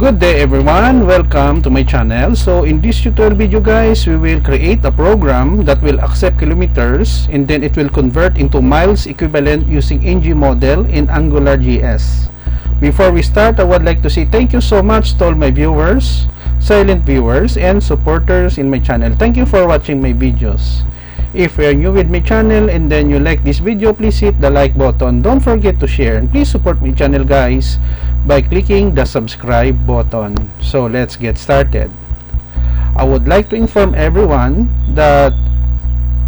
Good day everyone, welcome to my channel. So in this tutorial video guys, we will create a program that will accept kilometers and then it will convert into miles equivalent using ng model in AngularJS. Before we start, I would like to say thank you so much to all my viewers, silent viewers and supporters in my channel. Thank you for watching my videos. If you are new with my channel and then you like this video, please hit the like button. Don't forget to share and please support my channel guys by clicking the subscribe button. So let's get started. I would like to inform everyone that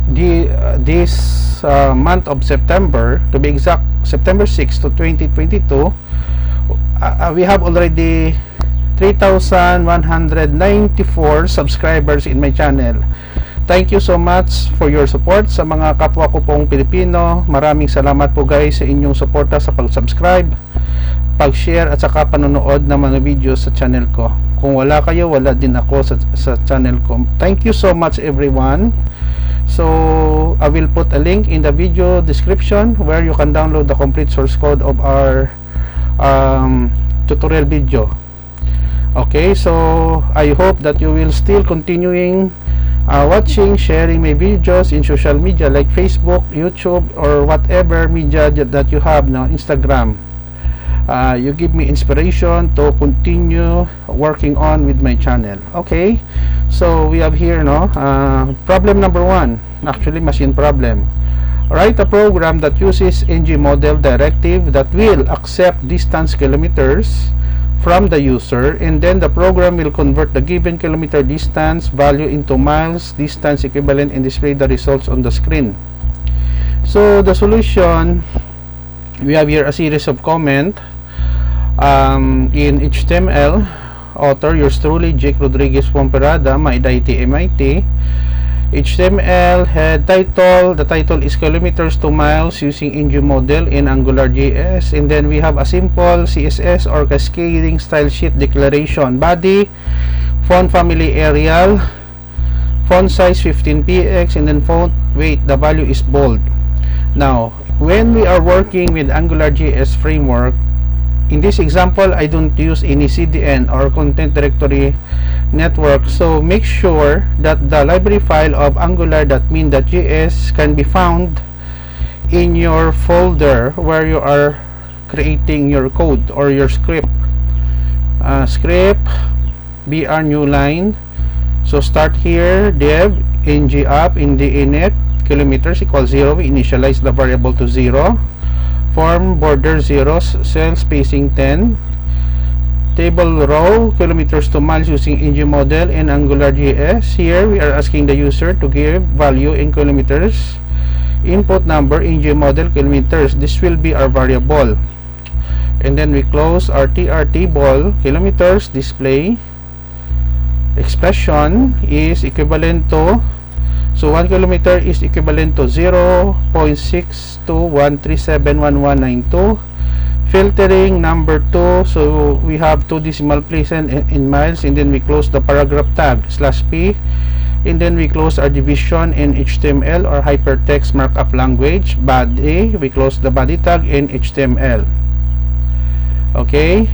this month of September, to be exact September 6 to 2022, we have already 3,194 subscribers in my channel. Thank you so much for your support. Sa mga kapwa ko pong Pilipino, maraming salamat po guys sa inyong suporta sa pag-subscribe, pag-share at saka panonood ng mga videos sa channel ko. Kung wala kayo, wala din ako sa channel ko. Thank you so much everyone. So I will put a link in the video description where you can download the complete source code of our tutorial video. Okay, so I hope that you will still continuing watching, sharing my videos in social media like Facebook, YouTube, or whatever media that you have now, Instagram. You give me inspiration to continue working on with my channel. Okay, so we have here problem number 1, actually machine problem. Write a program that uses ng model directive that will accept distance kilometers from the user, and then the program will convert the given kilometer distance value into miles distance equivalent and display the results on the screen. So the solution, we have here a series of comment in HTML. Author yours truly, Jake Rodriguez Pomperada, MIT. HTML head title, the title is kilometers to miles using ng model in AngularJS, and then we have a simple CSS or cascading style sheet declaration. Body, font family Arial, font size 15px, and then font weight, the value is bold. Now when we are working with AngularJS framework, in this example I don't use any CDN or content directory network, so make sure that the library file of angular.min.js can be found in your folder where you are creating your code or your script. Script br new line, so start here, dev ng app in the init kilometers equals 0, we initialize the variable to 0, form border 0, cell spacing 10, table row kilometers to miles using ng model in AngularJS. Here we are asking the user to give value in kilometers, input number ng model kilometers, this will be our variable, and then we close our tr table kilometers display expression is equivalent to, so 1 kilometer is equivalent to 0.6213711192. Filtering number 2, so we have 2 decimal places in miles, and then we close the paragraph tag /p, and then we close our division in HTML or hypertext markup language. Body, we close the body tag in HTML. Okay,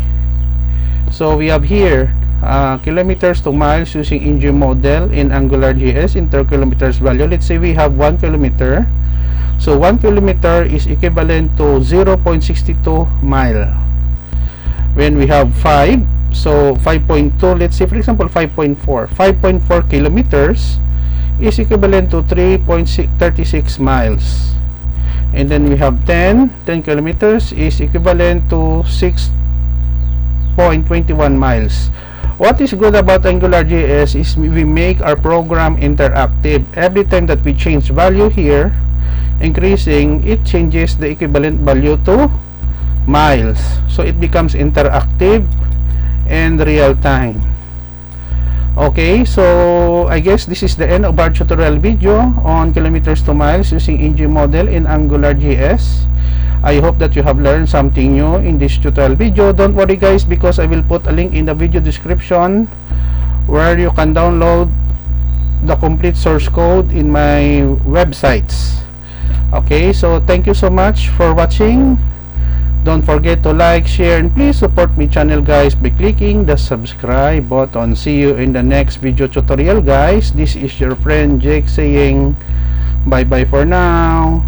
so we have here kilometers to miles using ng model in AngularJS, enter kilometers value. Let's say we have 1 kilometer. So 1 kilometer is equivalent to 0.62 mile. When we have 5, so 5.2, let's say for example 5.4 kilometers is equivalent to 3.36 miles. And then we have 10 kilometers is equivalent to 6.21 miles. What is good about AngularJS is we make our program interactive. Every time that we change value here, increasing, it changes the equivalent value to miles, so it becomes interactive and real time. Okay, so I guess this is the end of our tutorial video on kilometers to miles using ng model in AngularJS. I hope that you have learned something new in this tutorial video. Don't worry guys, because I will put a link in the video description where you can download the complete source code in my websites. Okay, so thank you so much for watching. Don't forget to like, share, and please support my channel guys by clicking the subscribe button. See you in the next video tutorial guys. This is your friend Jake saying bye bye for now.